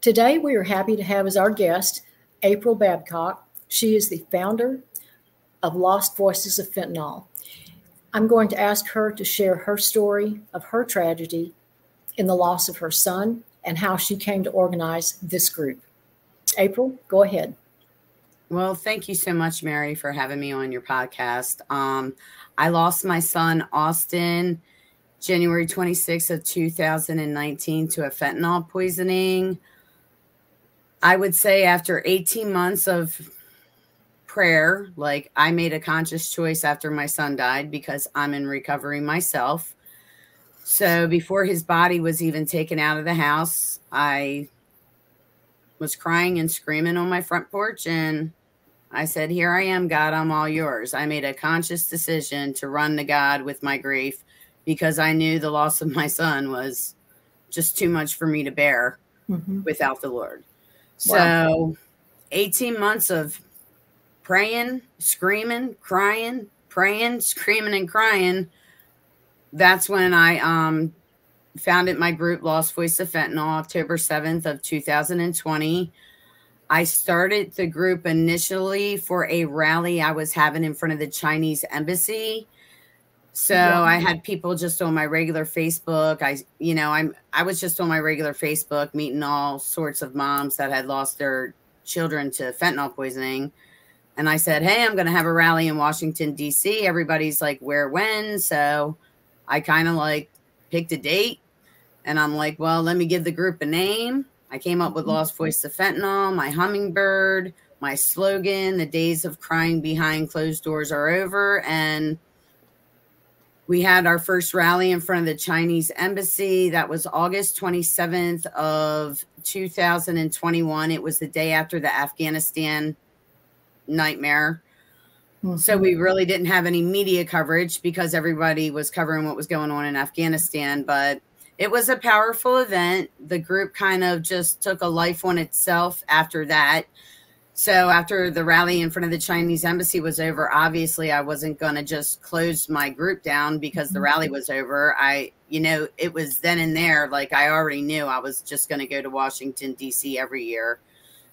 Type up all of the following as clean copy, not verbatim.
Today, we are happy to have as our guest April Babcock. She is the founder of Lost Voices of Fentanyl. I'm going to ask her to share her story of her tragedy in the loss of her son and how she came to organize this group. April, go ahead. Well, thank you so much, Mary, for having me on your podcast. I lost my son, Austin, January 26th of 2019 to a fentanyl poisoning. I would say after 18 months of prayer, like I made a conscious choice after my son died because I'm in recovery myself. So before his body was even taken out of the house, I was crying and screaming on my front porch, and I said, here I am, God, I'm all yours. I made a conscious decision to run to God with my grief because I knew the loss of my son was just too much for me to bear without the Lord. Wow. So 18 months of praying, screaming, crying, praying, screaming, and crying. That's when I founded my group, Lost Voices of Fentanyl, October 7th of 2020. I started the group initially for a rally I was having in front of the Chinese embassy. So I had people just on my regular Facebook. I was just on my regular Facebook meeting all sorts of moms that had lost their children to fentanyl poisoning. And I said, hey, I'm going to have a rally in Washington, D.C. Everybody's like, where, when? So I kind of like picked a date, and I'm like, well, let me give the group a name. I came up with Lost Voices of Fentanyl, my hummingbird, my slogan, the days of crying behind closed doors are over. And we had our first rally in front of the Chinese embassy. That was August 27th of 2021. It was the day after the Afghanistan nightmare. So we really didn't have any media coverage because everybody was covering what was going on in Afghanistan, but it was a powerful event. The group kind of just took a life on itself after that. So after the rally in front of the Chinese embassy was over, obviously I wasn't going to just close my group down because the rally was over. It was then and there, like I already knew I was just going to go to Washington, D.C. every year.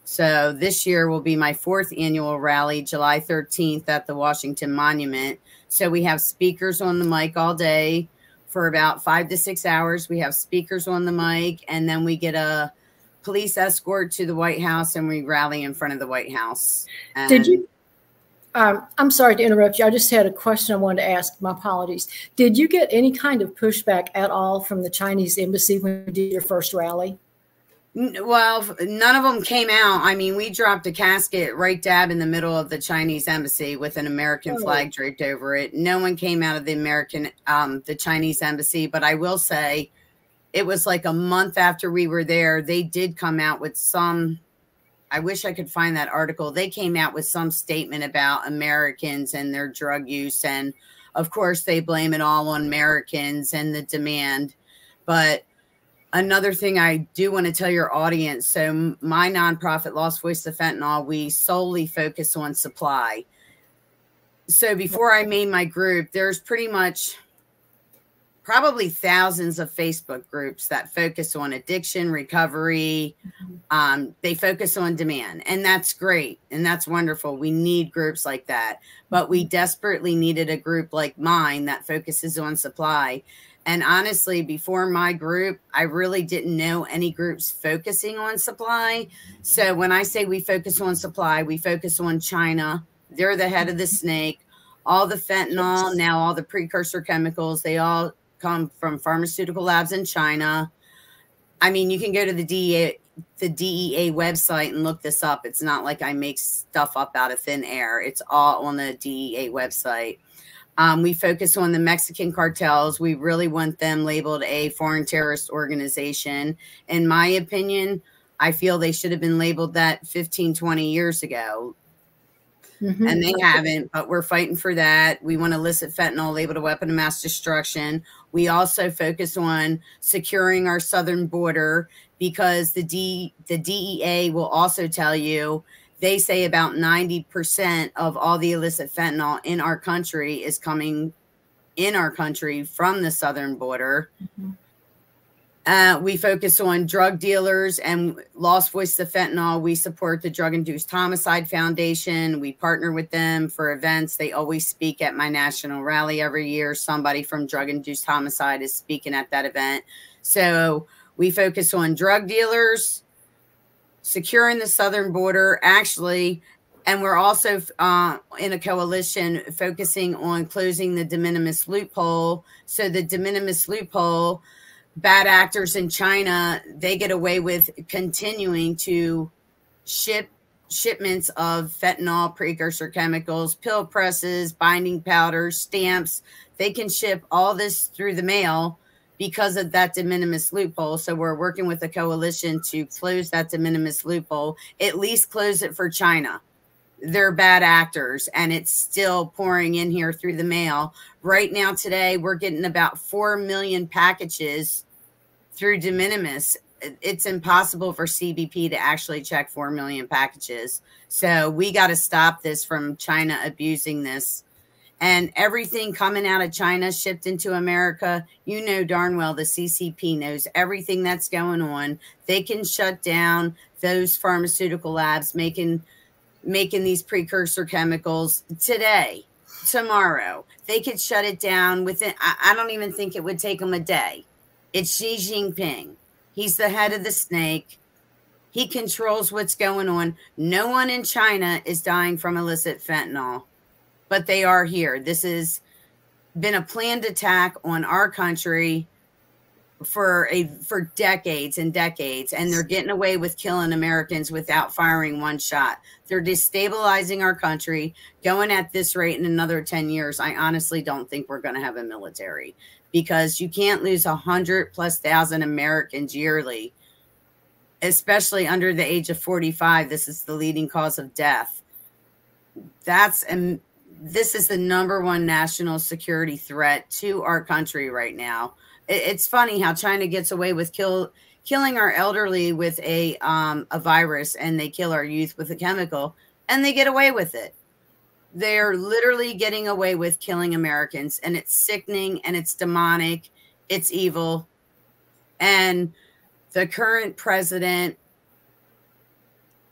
So this year will be my 4th annual rally, July 13th at the Washington Monument. So we have speakers on the mic all day for about 5 to 6 hours. We have speakers on the mic, and then we get a police escort to the White House, and we rally in front of the White House. And Did you? I'm sorry to interrupt you. I just had a question I wanted to ask. My apologies. Did you get any kind of pushback at all from the Chinese embassy when you did your first rally? Well, none of them came out. I mean, we dropped a casket right dab in the middle of the Chinese embassy with an American flag draped over it. No one came out of the Chinese embassy, but I will say it was like a month after we were there. They did come out with some, I wish I could find that article. They came out with some statement about Americans and their drug use. And of course they blame it all on Americans and the demand. But another thing I do want to tell your audience, so my nonprofit, Lost Voices of Fentanyl, we solely focus on supply. So before I made my group, there's pretty much probably thousands of Facebook groups that focus on addiction, recovery. They focus on demand, and that's great. And that's wonderful. We need groups like that, but we desperately needed a group like mine that focuses on supply. And honestly, before my group, I really didn't know any groups focusing on supply. So when I say we focus on supply, we focus on China. They're the head of the snake. All the fentanyl, now all the precursor chemicals, they all come from pharmaceutical labs in China. I mean, you can go to the DEA website and look this up. It's not like I make stuff up out of thin air. It's all on the DEA website. We focus on the Mexican cartels. We really want them labeled a foreign terrorist organization. In my opinion, I feel they should have been labeled that 15, 20 years ago. And they haven't, but we're fighting for that. We want illicit fentanyl labeled a weapon of mass destruction. We also focus on securing our southern border because the DEA will also tell you, they say about 90% of all the illicit fentanyl in our country is coming in our country from the southern border. We focus on drug dealers and Lost Voices of Fentanyl. We support the Drug-Induced Homicide Foundation. We partner with them for events. They always speak at my national rally every year. Somebody from Drug-Induced Homicide is speaking at that event. So we focus on drug dealers, securing the southern border, actually, and we're also in a coalition focusing on closing the de minimis loophole. So the de minimis loophole, bad actors in China, they get away with continuing to ship shipments of fentanyl, precursor chemicals, pill presses, binding powders, stamps. They can ship all this through the mail because of that de minimis loophole. So we're working with a coalition to close that de minimis loophole, at least close it for China. They're bad actors, and it's still pouring in here through the mail. Right now, today, we're getting about 4 million packages through de minimis. It's impossible for CBP to actually check 4 million packages. So we got to stop this from China abusing this. And everything coming out of China shipped into America, you know darn well the CCP knows everything that's going on. They can shut down those pharmaceutical labs making these precursor chemicals today, tomorrow. They could shut it down within, I don't even think it would take them a day. It's Xi Jinping. He's the head of the snake. He controls what's going on. No one in China is dying from illicit fentanyl, but they are here. This has been a planned attack on our country for decades and decades, and they're getting away with killing Americans without firing one shot. They're destabilizing our country. Going at this rate in another 10 years, I honestly don't think we're going to have a military, because you can't lose 100,000+ Americans yearly, especially under the age of 45. This is the leading cause of death. This is the #1 national security threat to our country right now. It's funny how China gets away with killing our elderly with a virus, and they kill our youth with a chemical, and they get away with it. They're literally getting away with killing Americans, and it's sickening, and it's demonic, it's evil. And the current president,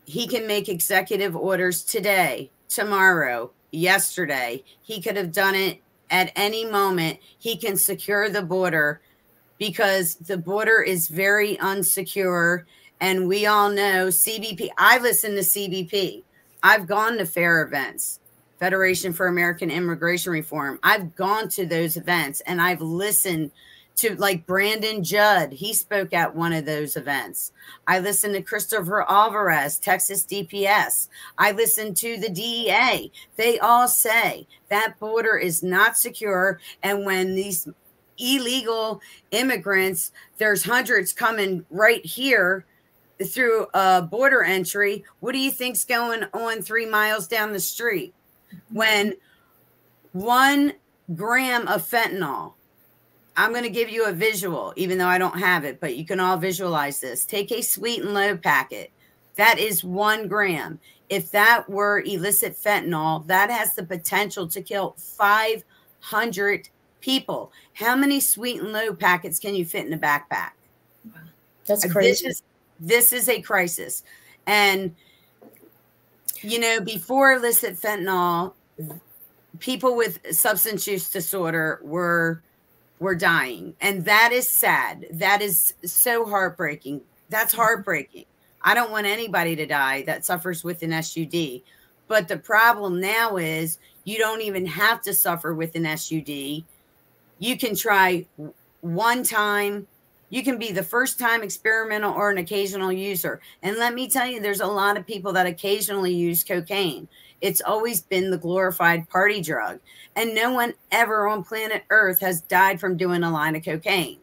he can make executive orders today, tomorrow, yesterday. He could have done it at any moment. He can secure the border, because the border is very unsecure. And we all know CBP. I listen to CBP. I've gone to FAIR events, Federation for American Immigration Reform. I've gone to those events, and I've listened to, like, Brandon Judd. He spoke at one of those events. I listened to Christopher Alvarez, Texas DPS. I listened to the DEA. They all say that border is not secure. And when these illegal immigrants, there's hundreds coming right here through a border entry, what do you think's going on 3 miles down the street? When 1 gram of fentanyl, I'm going to give you a visual, even though I don't have it, but you can all visualize this. Take a sweet and low packet. That is 1 gram. If that were illicit fentanyl, that has the potential to kill 500 people. How many sweet and low packets can you fit in a backpack? That's crazy. This is a crisis. And, you know, before illicit fentanyl, people with substance use disorder were dying. And that is sad. That is so heartbreaking. That's heartbreaking. I don't want anybody to die that suffers with an SUD. But the problem now is you don't even have to suffer with an SUD. You can try one time. You can be the first time experimental or an occasional user. And let me tell you, there's a lot of people that occasionally use cocaine. It's always been the glorified party drug. And no one ever on planet Earth has died from doing a line of cocaine.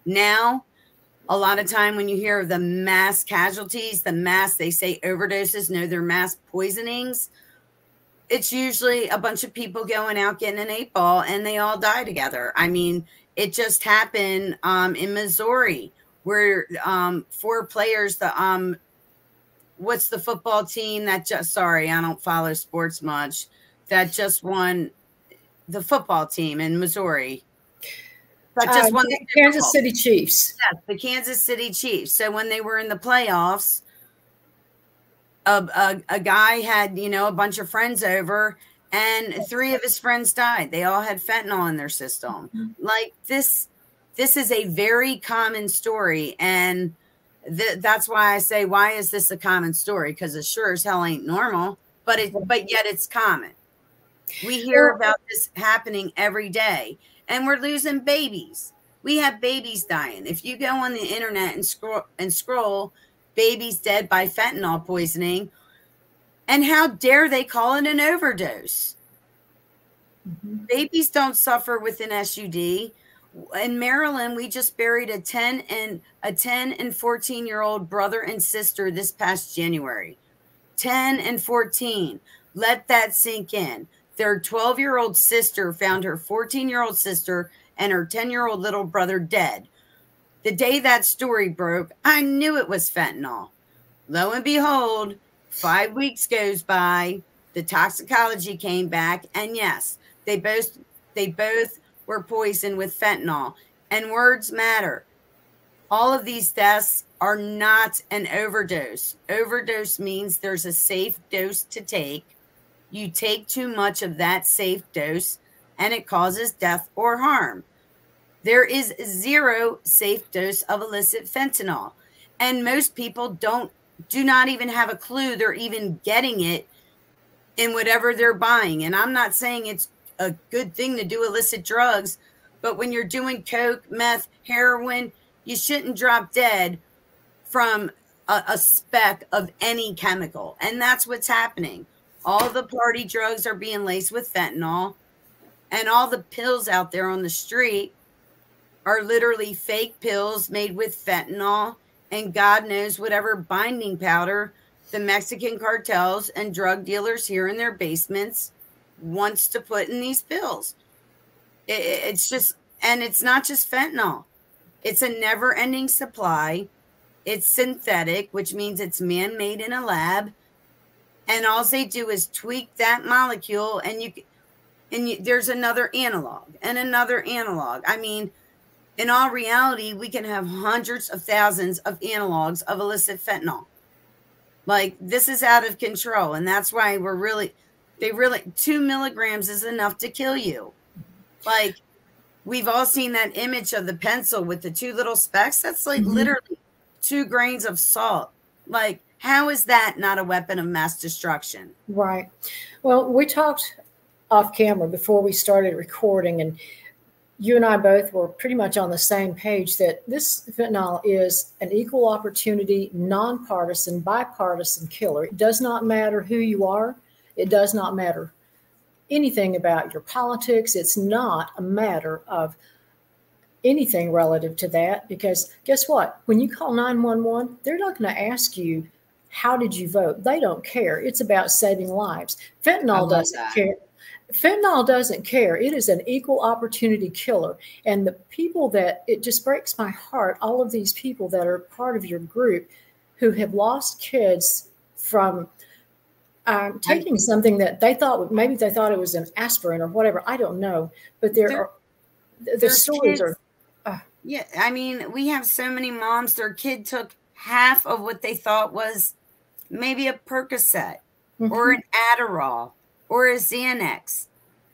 Now, a lot of time when you hear of the mass casualties, they say overdoses, no, they're mass poisonings. It's usually a bunch of people going out getting an 8-ball and they all die together. I mean, it just happened in Missouri, where 4 players, what's the football team that just, sorry, I don't follow sports much, that just won the football team in Missouri? that just won the Kansas City Chiefs. Yes, the Kansas City Chiefs. So when they were in the playoffs, a guy had, you know, a bunch of friends over, and 3 of his friends died. They all had fentanyl in their system. Like this is a very common story, and that's why I say, why is this a common story? Because it sure as hell ain't normal, but yet it's common. We hear about this happening every day, and we're losing babies. We have babies dying. If you go on the internet and scroll babies dead by fentanyl poisoning, and how dare they call it an overdose? Babies don't suffer with an SUD. In Maryland, we just buried a 10 and 14-year-old brother and sister this past January. 10 and 14. Let that sink in. Their 12-year-old sister found her 14-year-old sister and her 10-year-old little brother dead. The day that story broke, I knew it was fentanyl. Lo and behold, 5 weeks goes by, the toxicology came back, and yes, they both were poisoned with fentanyl. And words matter. All of these deaths are not an overdose. Overdose means there's a safe dose to take. You take too much of that safe dose, and it causes death or harm. There is 0 safe dose of illicit fentanyl, and most people do not even have a clue they're even getting it in whatever they're buying. And I'm not saying it's a good thing to do illicit drugs, but when you're doing coke, meth, heroin, you shouldn't drop dead from a speck of any chemical. And that's what's happening. All the party drugs are being laced with fentanyl, and all the pills out there on the street are literally fake pills made with fentanyl and God knows whatever binding powder the Mexican cartels and drug dealers here in their basements wants to put in these pills. It's just, and it's not just fentanyl. It's a never-ending supply. It's synthetic, which means it's man-made in a lab. And all they do is tweak that molecule, and there's another analog and another analog. I mean, in all reality, we can have hundreds of thousands of analogs of illicit fentanyl. Like, this is out of control. And that's why 2 milligrams is enough to kill you. Like, we've all seen that image of the pencil with the 2 little specks. That's like literally 2 grains of salt. Like, how is that not a weapon of mass destruction? Right. Well, we talked off camera before we started recording, and you and I both were pretty much on the same page that this fentanyl is an equal opportunity, nonpartisan, bipartisan killer. It does not matter who you are. It does not matter anything about your politics. It's not a matter of anything relative to that, because guess what? When you call 911, they're not going to ask you, how did you vote? They don't care. It's about saving lives. Fentanyl doesn't care. Fentanyl doesn't care. It is an equal opportunity killer. And the people that, it just breaks my heart, all of these people that are part of your group who have lost kids from taking something that they thought, maybe they thought it was an aspirin or whatever. I don't know. But the stories kids, are. Yeah, I mean, we have so many moms, their kid took half of what they thought was maybe a Percocet or an Adderall or a Xanax.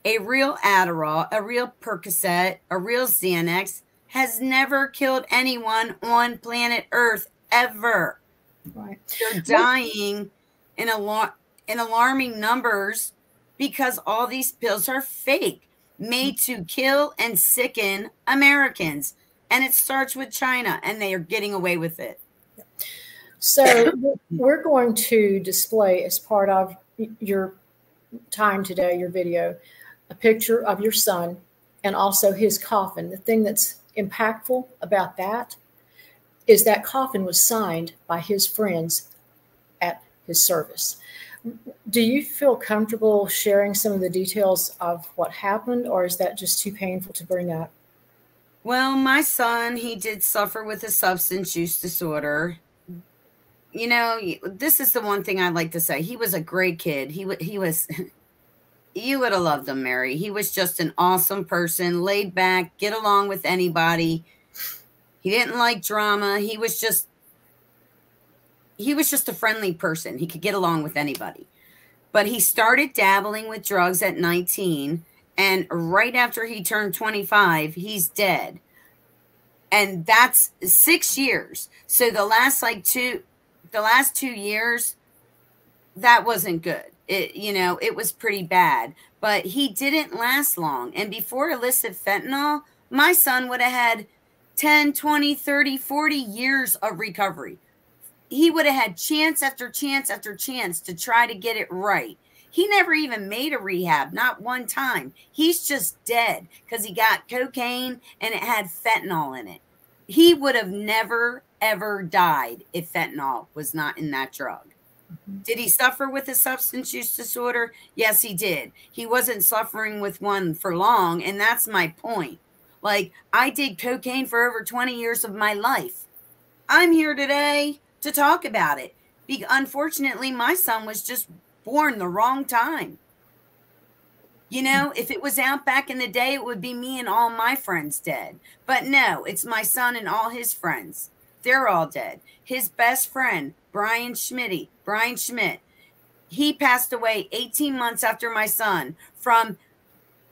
A real Adderall, a real Percocet, a real Xanax has never killed anyone on planet Earth ever. Right. They're dying in alarming numbers because all these pills are fake, made to kill and sicken Americans. And it starts with China, and they are getting away with it. So we're going to display, as part of your time today, your video, a picture of your son and also his coffin. The thing that's impactful about that is that coffin was signed by his friends at his service. Do you feel comfortable sharing some of the details of what happened, or is that just too painful to bring up? Well, my son, he did suffer with a substance use disorder. You know, this is the one thing I'd like to say. He was a great kid. He was You would have loved him, Mary. He was just an awesome person, laid back, get along with anybody. He didn't like drama. He was just a friendly person. He could get along with anybody. But he started dabbling with drugs at 19, and right after he turned 25, he's dead. And that's 6 years. So the last 2 years, that wasn't good. It was pretty bad. But he didn't last long. And before illicit fentanyl, my son would have had 10, 20, 30, 40 years of recovery. He would have had chance after chance after chance to try to get it right. He never even made a rehab, not one time. He's just dead because he got cocaine and it had fentanyl in it. He would have never, ever died if fentanyl was not in that drug. Mm-hmm. Did he suffer with a substance use disorder? Yes, he did. He wasn't suffering with one for long, and that's my point. Like, I did cocaine for over 20 years of my life. I'm here today to talk about it. Unfortunately, my son was just born the wrong time. If it was out back in the day, it would be me and all my friends dead. But no, it's my son and all his friends. They're all dead. His best friend, Brian Schmidt, he passed away 18 months after my son from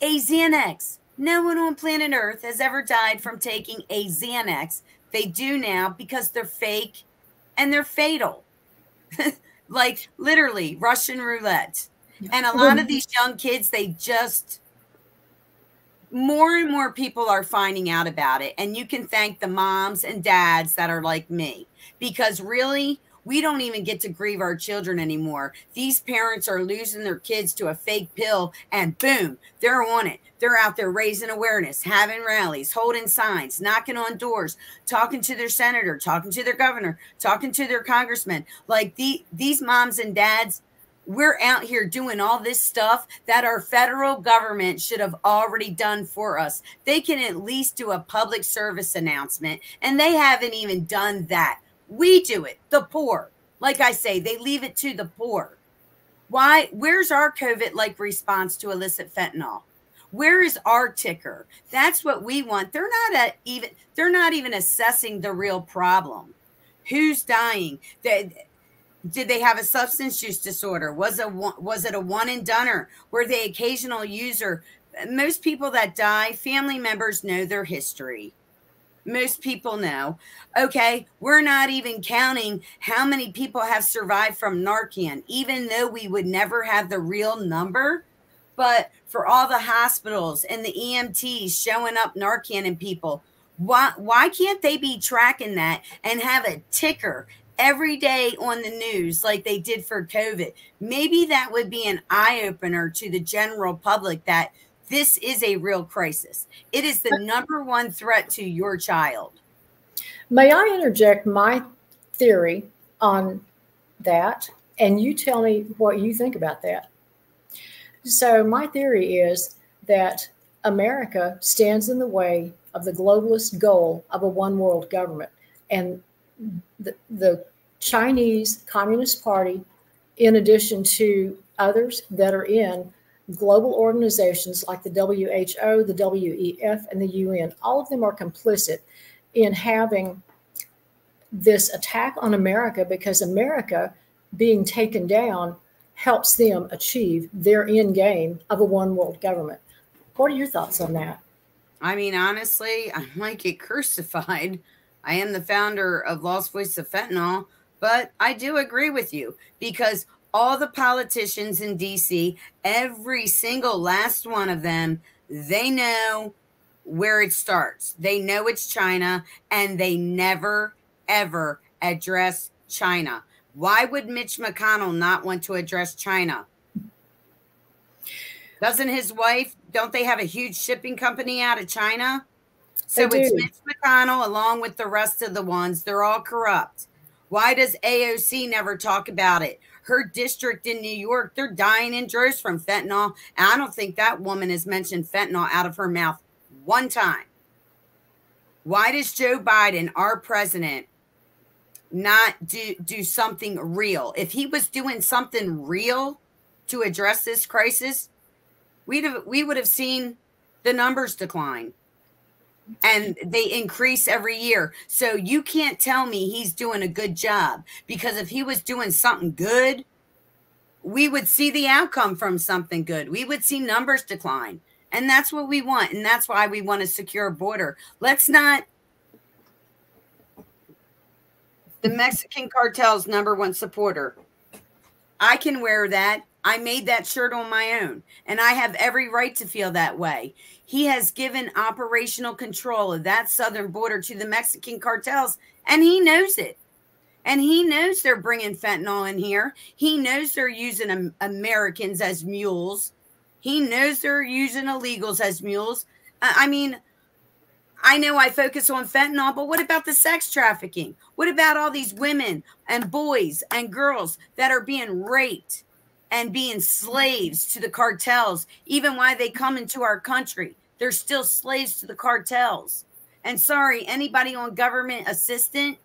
a Xanax. No one on planet Earth has ever died from taking a Xanax. They do now because they're fake and they're fatal. Like literally Russian roulette. And a lot of these young kids, more and more people are finding out about it. And you can thank the moms and dads that are like me, because really, we don't even get to grieve our children anymore. These parents are losing their kids to a fake pill, and boom, they're on it. They're out there raising awareness, having rallies, holding signs, knocking on doors, talking to their senator, talking to their governor, talking to their congressman. Like these moms and dads, we're out here doing all this stuff that our federal government should have already done for us. They can at least do a public service announcement, and they haven't even done that. We do it, the poor. Like I say, they leave it to the poor. Why? Where's our COVID-like response to illicit fentanyl? Where is our ticker? That's what we want. They're not even assessing the real problem. Who's dying? Did they have a substance use disorder? Was it a one and doneer? Were they occasional user? Most people that die, family members know their history. Most people know. Okay, we're not even counting how many people have survived from Narcan, even though we would never have the real number. But for all the hospitals and the EMTs showing up Narcan in people, why can't they be tracking that and have a ticker every day on the news like they did for COVID? Maybe that would be an eye-opener to the general public that this is a real crisis. It is the number one threat to your child. May I interject my theory on that? And you tell me what you think about that. So my theory is that America stands in the way of the globalist goal of a one world government. And the Chinese Communist Party, in addition to others that are in global organizations like the WHO, the WEF, and the UN, all of them are complicit in having this attack on America, because America being taken down helps them achieve their end game of a one world government. What are your thoughts on that? I mean, honestly, I might get crucified. I am the founder of Lost Voices of Fentanyl, but I do agree with you, because all the politicians in DC, every single last one of them, they know where it starts. They know it's China, and they never, ever address China. Why would Mitch McConnell not want to address China? Doesn't his wife, don't they have a huge shipping company out of China? So it's Mitch McConnell along with the rest of the ones. They're all corrupt. Why does AOC never talk about it? Her district in New York, they're dying in droves from fentanyl. And I don't think that woman has mentioned fentanyl out of her mouth one time. Why does Joe Biden, our president, not do something real? If he was doing something real to address this crisis, we would have seen the numbers decline. And they increase every year. So you can't tell me he's doing a good job, because if he was doing something good, we would see the outcome from something good. We would see numbers decline. And that's what we want. And that's why we want a secure border. Let's not. The Mexican cartel's #1 supporter. I can wear that. I made that shirt on my own, and I have every right to feel that way. He has given operational control of that southern border to the Mexican cartels, and he knows it. And he knows they're bringing fentanyl in here. He knows they're using Americans as mules. He knows they're using illegals as mules. I mean, I know I focus on fentanyl, but what about the sex trafficking? What about all these women and boys and girls that are being raped and being slaves to the cartels? Even while they come into our country, they're still slaves to the cartels. And sorry, anybody on government assistance,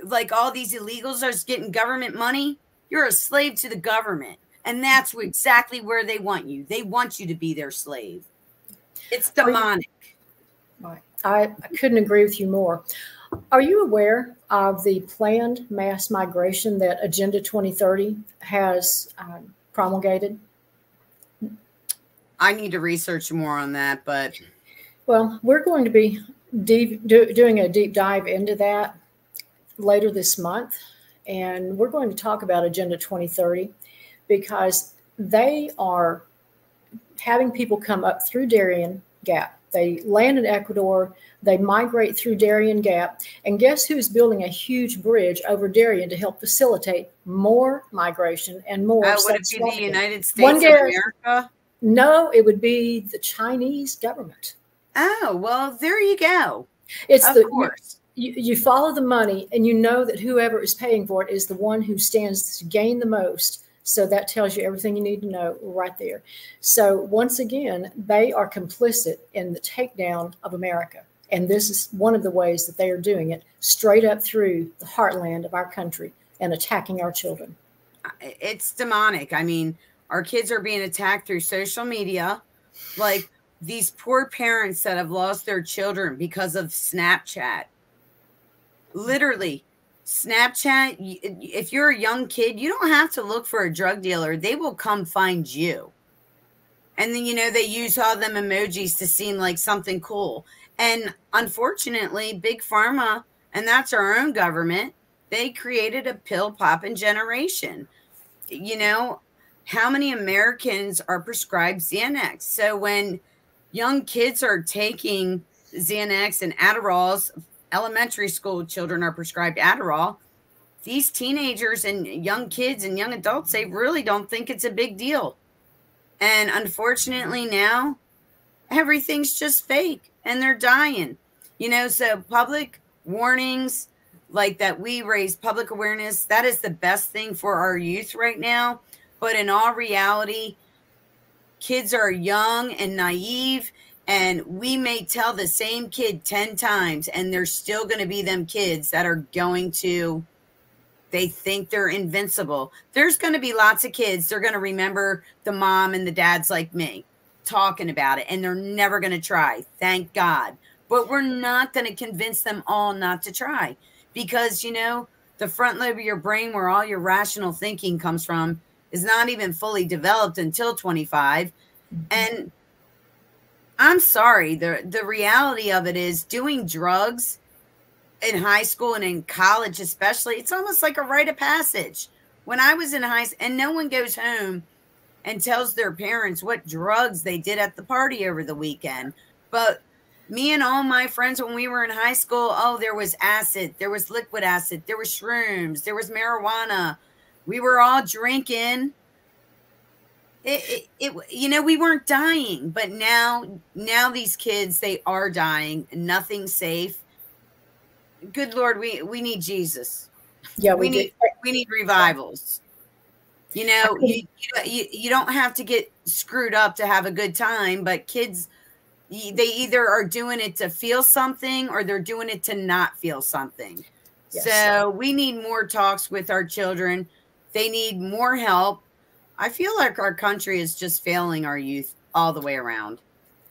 like all these illegals are getting government money, you're a slave to the government. And that's exactly where they want you. They want you to be their slave. It's demonic. I couldn't agree with you more. Are you aware of the planned mass migration that Agenda 2030 has promulgated? I need to research more on that, but... Well, we're going to be doing a deep dive into that later this month, and we're going to talk about Agenda 2030 because they are having people come up through Darien Gap. They land in Ecuador, they migrate through Darien Gap, and guess who's building a huge bridge over Darien to help facilitate more migration and more would it be the United States of America? No, it would be the Chinese government. Oh, well, there you go. It's of course. You follow the money, and you know that whoever is paying for it is the one who stands to gain the most. So that tells you everything you need to know right there. So once again, they are complicit in the takedown of America. And this is one of the ways that they are doing it, straight up through the heartland of our country and attacking our children. It's demonic. I mean, our kids are being attacked through social media. Like these poor parents that have lost their children because of Snapchat. Literally. Snapchat, if you're a young kid, you don't have to look for a drug dealer. They will come find you. And then, you know, they use all them emojis to seem like something cool. And unfortunately, Big Pharma, and that's our own government, they created a pill popping generation. You know, how many Americans are prescribed Xanax? So when young kids are taking Xanax and Adderalls, elementary school children are prescribed Adderall, these teenagers and young kids and young adults, they really don't think it's a big deal. And unfortunately now, everything's just fake and they're dying. You know, so public warnings like that, we raise public awareness. That is the best thing for our youth right now. But in all reality, kids are young and naive. And we may tell the same kid 10 times and there's still going to be them kids that are going to, they think they're invincible. There's going to be lots of kids. They're going to remember the mom and the dads like me talking about it, and they're never going to try. Thank God. But we're not going to convince them all not to try because, you know, the front lobe of your brain where all your rational thinking comes from is not even fully developed until 25. And I'm sorry, the reality of it is doing drugs in high school and in college especially, it's almost like a rite of passage. When I was in high school, and no one goes home and tells their parents what drugs they did at the party over the weekend. But me and all my friends when we were in high school, oh, there was acid, there was liquid acid, there was shrooms, there was marijuana. We were all drinking. You know, we weren't dying, but now these kids, they are dying. Nothing's safe. Good Lord, we need Jesus. Yeah, we need revivals. You know, you don't have to get screwed up to have a good time, but kids, they either are doing it to feel something or they're doing it to not feel something. Yes. So we need more talks with our children. They need more help. I feel like our country is just failing our youth all the way around.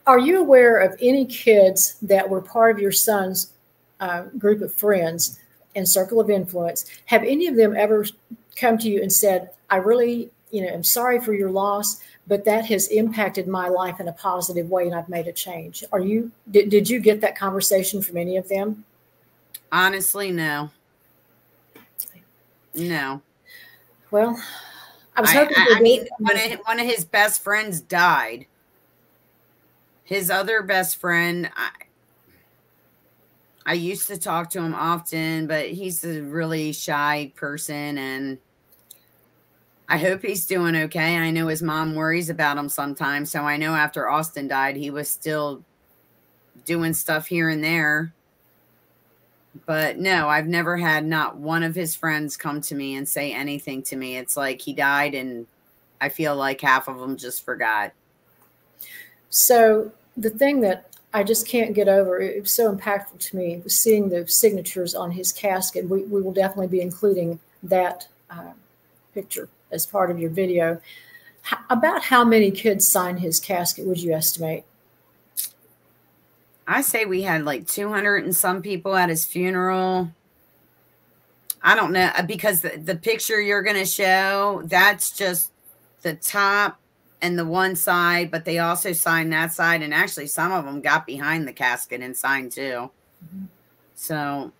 Are you aware of any kids that were part of your son's group of friends and circle of influence? Have any of them ever come to you and said, I really, am sorry for your loss, but that has impacted my life in a positive way and I've made a change? Did you get that conversation from any of them? Honestly, no. No. Well, I was hoping. I mean, one of his best friends died. His other best friend, I used to talk to him often, but he's a really shy person, and I hope he's doing okay. I know his mom worries about him sometimes, so I know after Austin died, he was still doing stuff here and there. But no, I've never had not one of his friends come to me and say anything to me. It's like he died, and I feel like half of them just forgot. So the thing that I just can't get over, it was so impactful to me, was seeing the signatures on his casket. We will definitely be including that picture as part of your video. About how many kids signed his casket would you estimate? I say we had like 200 and some people at his funeral. I don't know, because the picture you're going to show, that's just the top and the one side, but they also signed that side. And actually some of them got behind the casket and signed too. Mm-hmm. So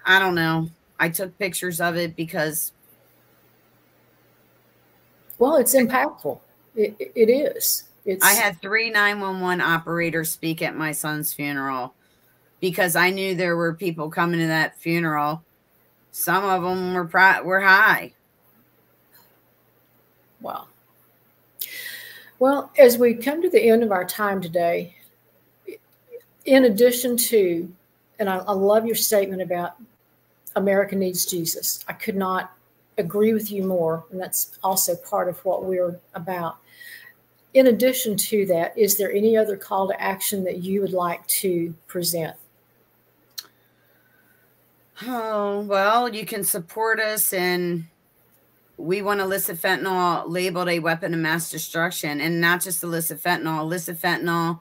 I don't know. I took pictures of it because. Well, it's impactful. It is. I had 3 911 operators speak at my son's funeral because I knew there were people coming to that funeral. Some of them were high. Wow. Well, as we come to the end of our time today, in addition to, and I love your statement about America needs Jesus. I could not agree with you more, and that's also part of what we're about. In addition to that, is there any other call to action that you would like to present? Oh, well, you can support us, and we want illicit fentanyl labeled a weapon of mass destruction, and not just illicit fentanyl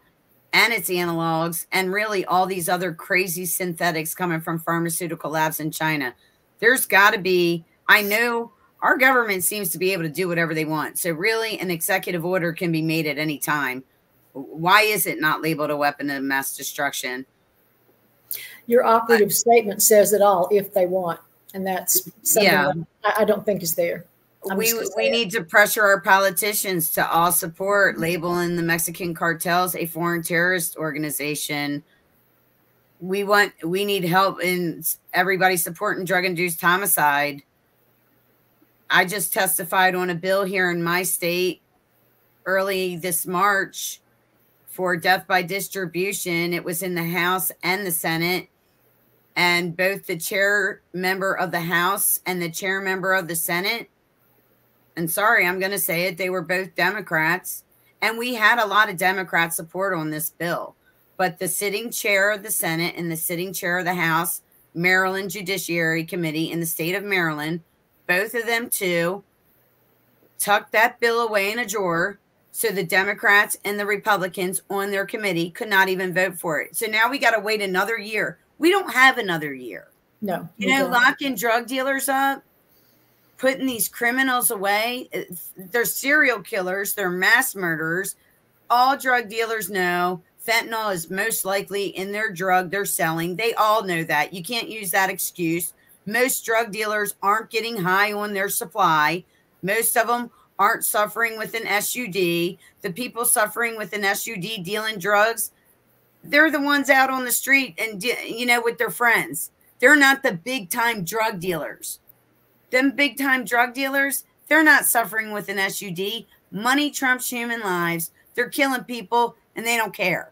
and its analogs, and really all these other crazy synthetics coming from pharmaceutical labs in China. There's got to be, I know our government seems to be able to do whatever they want. So really an executive order can be made at any time. Why is it not labeled a weapon of mass destruction? Your operative statement says it all, if they want. And that's something that I don't think is there. We need to pressure our politicians to all support labeling the Mexican cartels a foreign terrorist organization. We need help in everybody supporting drug-induced homicide. I just testified on a bill here in my state early this March for death by distribution. It was in the House and the Senate, and both the chair member of the House and the chair member of the Senate, and sorry, I'm going to say it, they were both Democrats, and we had a lot of Democrat support on this bill. But the sitting chair of the Senate and the sitting chair of the House, Maryland Judiciary Committee in the state of Maryland, both of them too, tucked that bill away in a drawer so the Democrats and the Republicans on their committee could not even vote for it. So now we got to wait another year. We don't have another year. No. Locking drug dealers up, putting these criminals away. They're serial killers. They're mass murderers. All drug dealers know fentanyl is most likely in their drug they're selling. They all know that. You can't use that excuse. Most drug dealers aren't getting high on their supply. Most of them aren't suffering with an SUD. The people suffering with an SUD dealing drugs, they're the ones out on the street and, with their friends. They're not the big time drug dealers. Them big time drug dealers, they're not suffering with an SUD. Money trumps human lives. They're killing people and they don't care.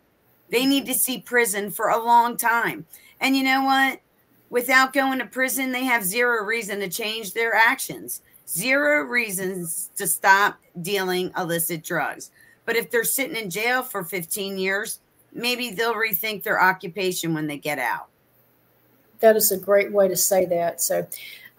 They need to see prison for a long time. And you know what? Without going to prison, they have zero reason to change their actions. Zero reasons to stop dealing illicit drugs. But if they're sitting in jail for 15 years, maybe they'll rethink their occupation when they get out. That is a great way to say that. So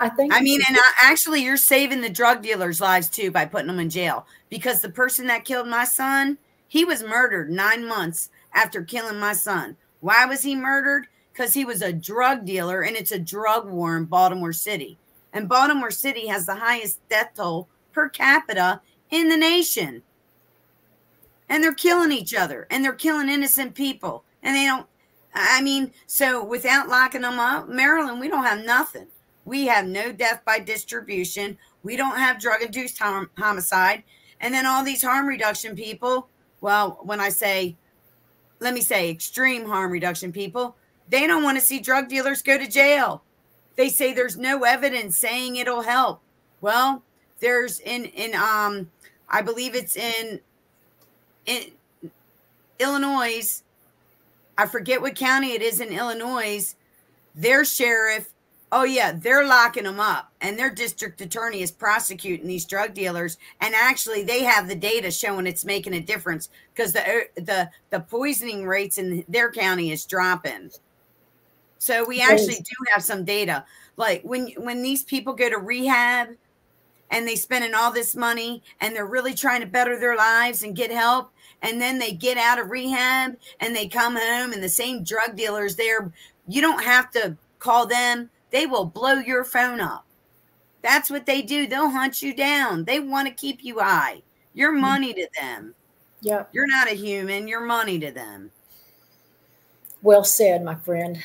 I think. I mean, and actually, you're saving the drug dealers' lives too by putting them in jail, because the person that killed my son, he was murdered 9 months after killing my son. Why was he murdered? Because he was a drug dealer, and it's a drug war in Baltimore City. And Baltimore City has the highest death toll per capita in the nation. And they're killing each other, and they're killing innocent people. And they don't, I mean, so without locking them up, Maryland, we don't have nothing. We have no death by distribution. We don't have drug-induced homicide. And then all these harm reduction people, well, when I say, let me say extreme harm reduction people, they don't want to see drug dealers go to jail. They say there's no evidence saying it'll help. Well, there's I believe it's in Illinois. I forget what county it is in Illinois. Their sheriff, oh yeah, they're locking them up, and their district attorney is prosecuting these drug dealers. And actually, they have the data showing it's making a difference, because the poisoning rates in their county is dropping. So we actually do have some data. Like when these people go to rehab and they spending all this money and they're really trying to better their lives and get help, and then they get out of rehab and they come home and the same drug dealers there, you don't have to call them. They will blow your phone up. That's what they do. They'll hunt you down. They want to keep you high. You're money to them. Yeah. You're not a human. You're money to them. Well said, my friend.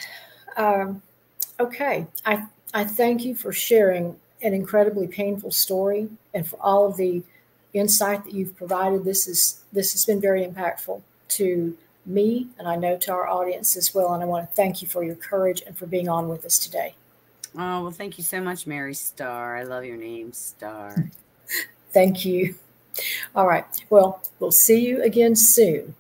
Okay. I thank you for sharing an incredibly painful story, and for all of the insight that you've provided. This has been very impactful to me, and I know to our audience as well. And I want to thank you for your courage and for being on with us today. Oh, well, thank you so much, Mary Star. I love your name, Star. Thank you. All right. Well, we'll see you again soon.